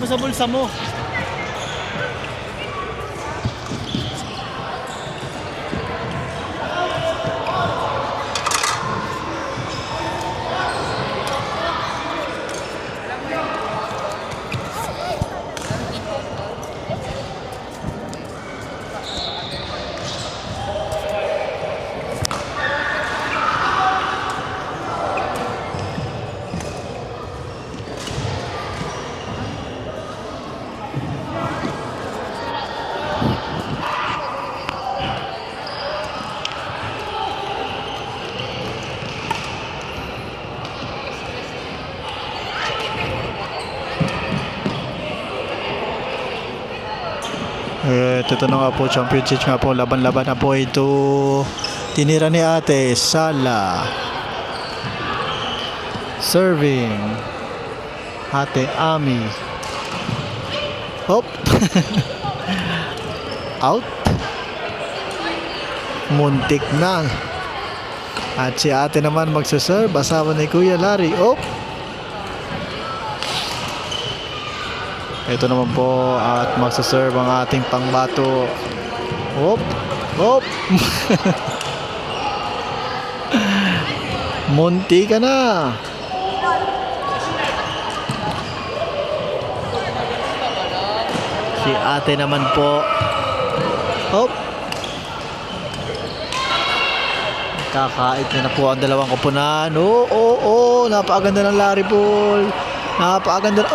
mo sa bulsa mo. Ito na nga po, championship nga po, laban-laban na po ito. Tinira ni ate Sala. Serving ate Ami. Hop. Out. Muntik na. At si ate naman magsaserve, asawa ni Kuya Larry. Hop. Ito naman po at magsaserve ang ating pangbato. Hop, hop. Munti ka na. Si ate naman po. Hop. Kakait na po ang dalawang kupunan. Oo. Napakaganda ng Larry Ball. Napakaganda.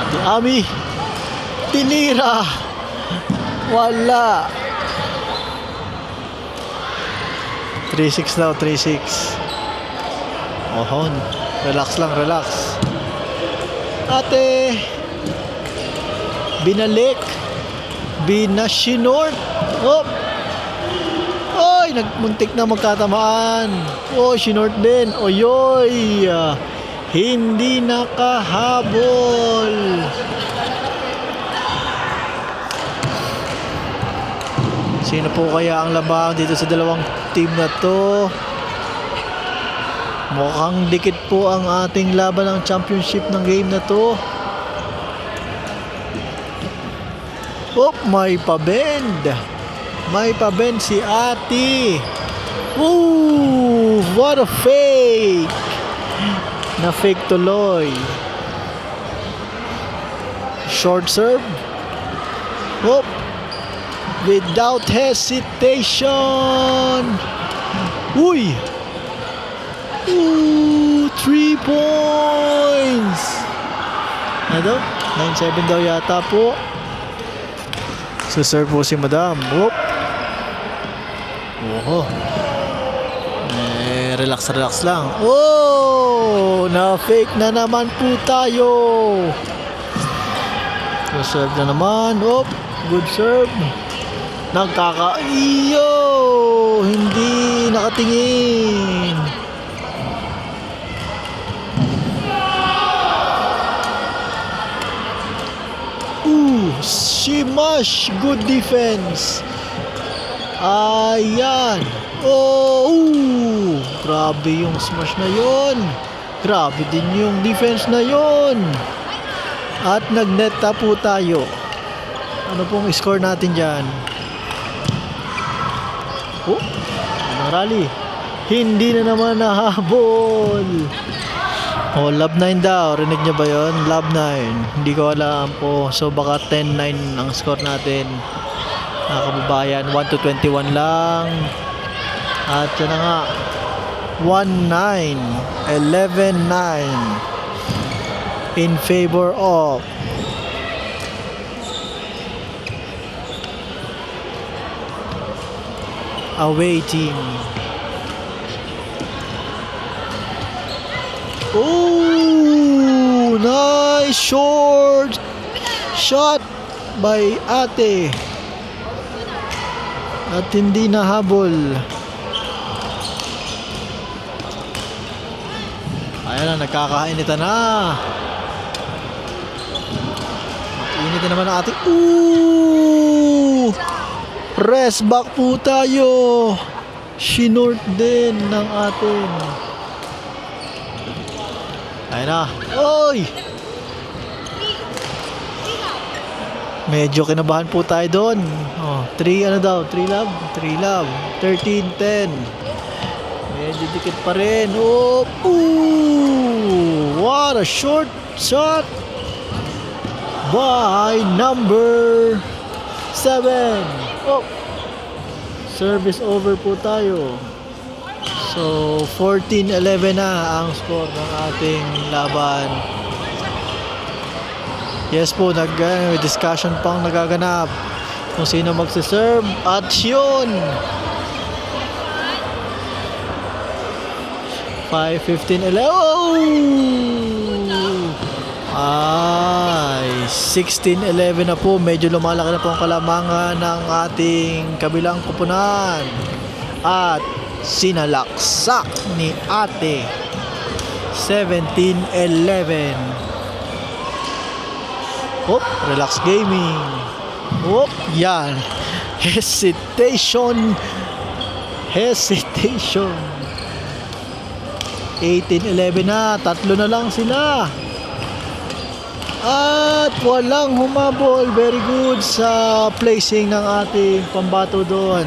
Ate Ami tinira, wala. 3-6 daw, 3-6. Ohon, relax lang, relax. Ate binalik, binasinort. Oy, nagmuntik na magkatamaan. Sinort din. Oyoy, hindi nakahabol. Sino po kaya ang labang dito sa dalawang team na to? Mukhang dikit po ang ating laban ng championship ng game na to. May pa-bend. May pa-bend si ate. What a fake. Na-fake tuloy. Short serve. Without hesitation. 3 points. Ano daw? 9-7 daw yata po. Serve po si Madam. Relax lang. Na-fake na naman po tayo. Serve na naman. Good serve. Hindi nakatingin. Shimash, good defense. Ayan. Grabe yung smash na yon. Grabe din yung defense na yon. At nag-neta po tayo. Ano pong score natin dyan? Anong rally? Hindi na naman nahabol. Love 9 daw. Rinig niyo ba yun? Love 9. Hindi ko alam po. So baka 10-9 ang score natin. Kababayan, 1-21 lang. At yun na nga, 1-9, 11-9 in favor of away team. Nice short shot by ate. At hindi nahabol. Ayan na, nagkakainitan na. Init na naman ang ating... Ooh! Rest back po tayo. Shinort din ng ating... Ayun na. Oy! Medyo kinabahan po tayo doon. 3 ano daw? 3 love? 3 love. 13-10. Medyo dikit pa rin. Oh! Ooh! What a short shot by number 7. Oh! Service over po tayo. So, 14-11 na ang score ng ating laban. Yes po, discussion pang nagaganap kung sino magsiserve. At yun! 5-15-11. Oh! Ay, 16-11 na po. Medyo lumalaki na po ang kalamangan ng ating kabilang kupunan. At sinalaksak ni ate. 17-11. Hop, relax gaming. Hop, yan. Hesitation. 18-11 na. 3 na lang sila. At walang humabol. Very good sa placing ng ating pambato doon.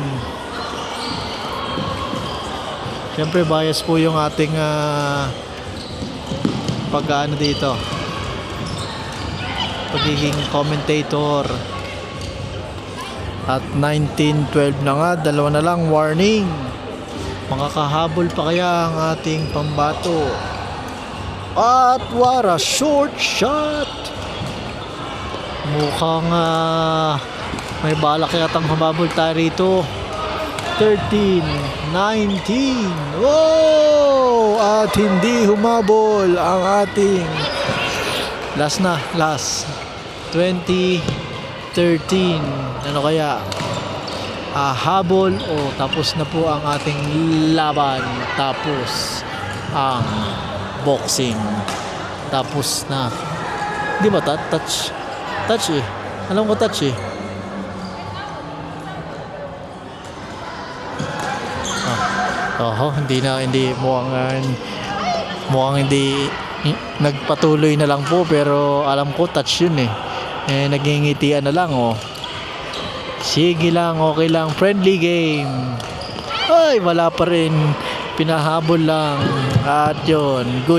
Siyempre bias po yung ating pag-ano dito, pagiging commentator. At 19-12 na nga. 2 na lang. Warning. Makakahabol pa kaya ang ating pambato. At what a short shot. Mukhang may balak yatang humabol tayo rito. 13-19. Oh! At hindi humabol ang ating last 20-13. Ano kaya? Habol o tapos na po ang ating laban. Tapos ang boxing. Tapos na. Di ba touch? Touch eh. Alam ko touch eh. Hindi mukhang hindi nagpatuloy na lang po, pero alam ko touch yun eh. Nagingitian na lang oh. Sige lang, okay lang, friendly game. Ay, wala pa rin, pinahabol lang. At yun, good.